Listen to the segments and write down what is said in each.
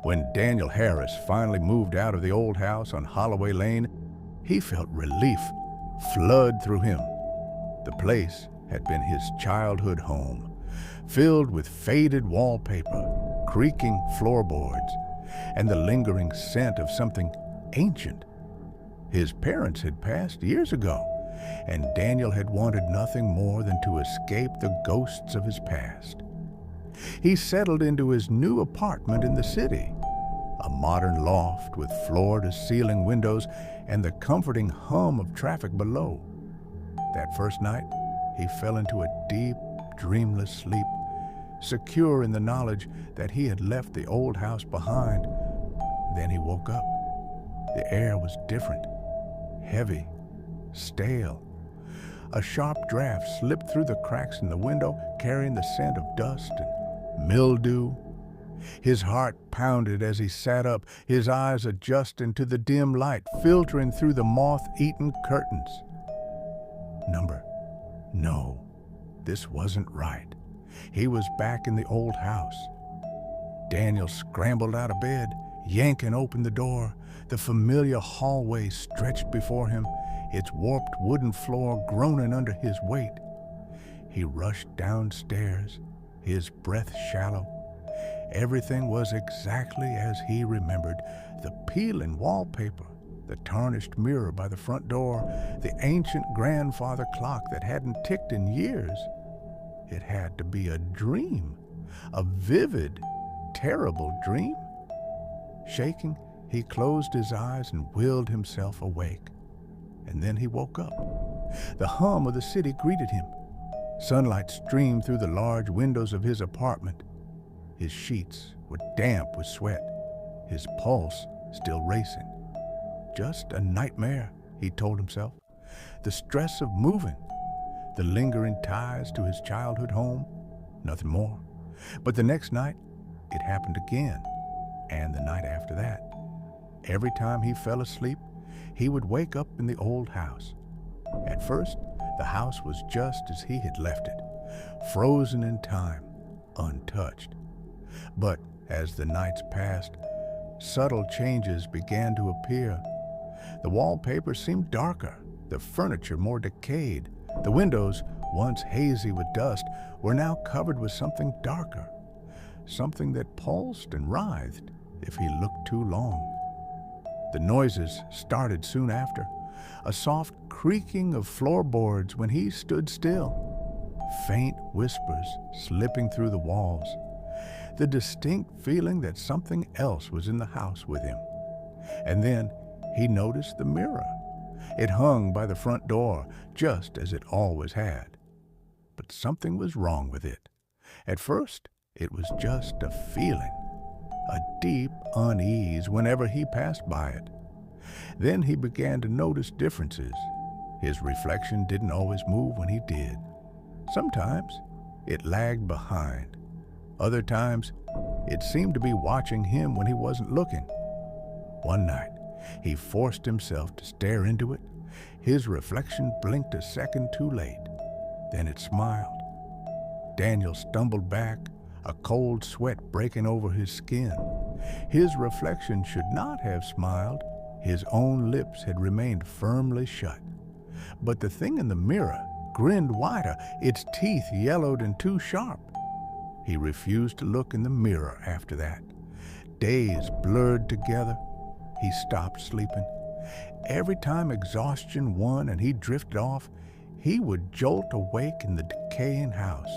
When Daniel Harris finally moved out of the old house on Holloway Lane, he felt relief flood through him. The place had been his childhood home, filled with faded wallpaper, creaking floorboards, and the lingering scent of something ancient. His parents had passed years ago, and Daniel had wanted nothing more than to escape the ghosts of his past. He settled into his new apartment in the city, a modern loft with floor-to-ceiling windows and the comforting hum of traffic below. That first night, he fell into a deep, dreamless sleep, secure in the knowledge that he had left the old house behind. Then he woke up. The air was different, heavy, stale. A sharp draft slipped through the cracks in the window, carrying the scent of dust and mildew. His heart pounded as he sat up, his eyes adjusting to the dim light filtering through the moth-eaten curtains. No, this wasn't right. He was back in the old house. Daniel scrambled out of bed, yanking open the door. The familiar hallway stretched before him, its warped wooden floor groaning under his weight. He rushed downstairs, his breath shallow. Everything was exactly as he remembered. The peeling wallpaper, the tarnished mirror by the front door, the ancient grandfather clock that hadn't ticked in years. It had to be a dream, a vivid, terrible dream. Shaking, he closed his eyes and willed himself awake. And then he woke up. The hum of the city greeted him. Sunlight streamed through the large windows of his apartment. His sheets were damp with sweat, his pulse still racing. Just a nightmare, he told himself. The stress of moving, the lingering ties to his childhood home, nothing more. But the next night, it happened again, and the night after that. Every time he fell asleep, he would wake up in the old house. At first, the house was just as he had left it, frozen in time, untouched. But as the nights passed, subtle changes began to appear. The wallpaper seemed darker, the furniture more decayed. The windows, once hazy with dust, were now covered with something darker, something that pulsed and writhed if he looked too long. The noises started soon after, a soft creaking of floorboards when he stood still, faint whispers slipping through the walls, the distinct feeling that something else was in the house with him. And then he noticed the mirror. It hung by the front door, just as it always had. But something was wrong with it. At first, it was just a feeling, a deep unease whenever he passed by it. Then he began to notice differences. His reflection didn't always move when he did. Sometimes it lagged behind. Other times, it seemed to be watching him when he wasn't looking. One night, he forced himself to stare into it. His reflection blinked a second too late. Then it smiled. Daniel stumbled back, a cold sweat breaking over his skin. His reflection should not have smiled. His own lips had remained firmly shut. But the thing in the mirror grinned wider, its teeth yellowed and too sharp. He refused to look in the mirror after that. Days blurred together. He stopped sleeping. Every time exhaustion won and he drifted off, he would jolt awake in the decaying house.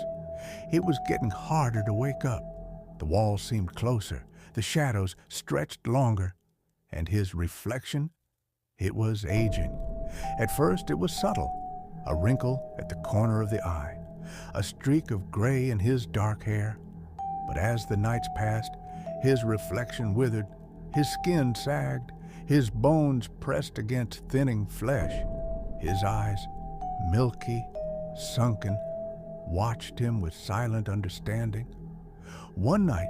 It was getting harder to wake up. The walls seemed closer, the shadows stretched longer, and his reflection, it was aging. At first it was subtle, a wrinkle at the corner of the eye, a streak of gray in his dark hair. But as the nights passed, his reflection withered, his skin sagged, his bones pressed against thinning flesh. His eyes, milky, sunken, watched him with silent understanding. One night,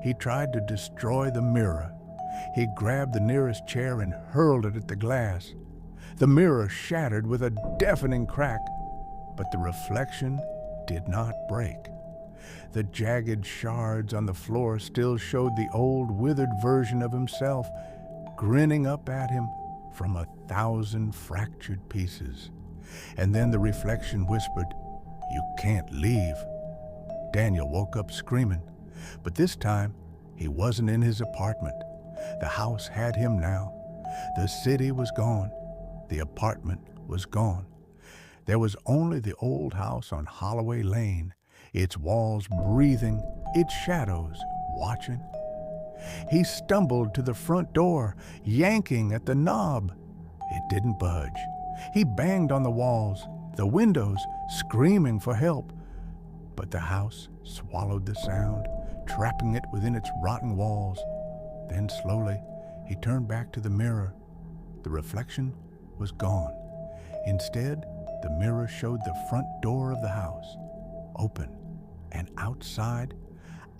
he tried to destroy the mirror. He grabbed the nearest chair and hurled it at the glass. The mirror shattered with a deafening crack, but the reflection did not break. The jagged shards on the floor still showed the old withered version of himself, grinning up at him from 1,000 fractured pieces. And then the reflection whispered, "You can't leave." Daniel woke up screaming, but this time he wasn't in his apartment. The house had him now. The city was gone. The apartment was gone. There was only the old house on Holloway Lane, its walls breathing, its shadows watching. He stumbled to the front door, yanking at the knob. It didn't budge. He banged on the walls, the windows, screaming for help. But the house swallowed the sound, trapping it within its rotten walls. Then slowly, he turned back to the mirror. The reflection was gone. Instead, the mirror showed the front door of the house, open, and outside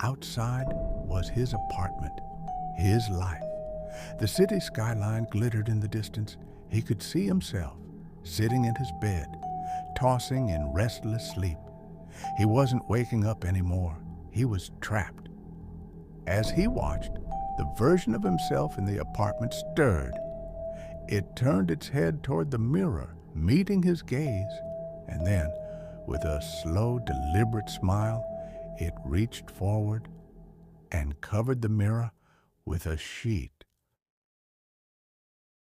was his apartment, his life. The city skyline glittered in the distance. He could see himself, sitting in his bed, tossing in restless sleep. He wasn't waking up anymore. He was trapped. As he watched, the version of himself in the apartment stirred. It turned its head toward the mirror, meeting his gaze, and then, with a slow, deliberate smile, it reached forward and covered the mirror with a sheet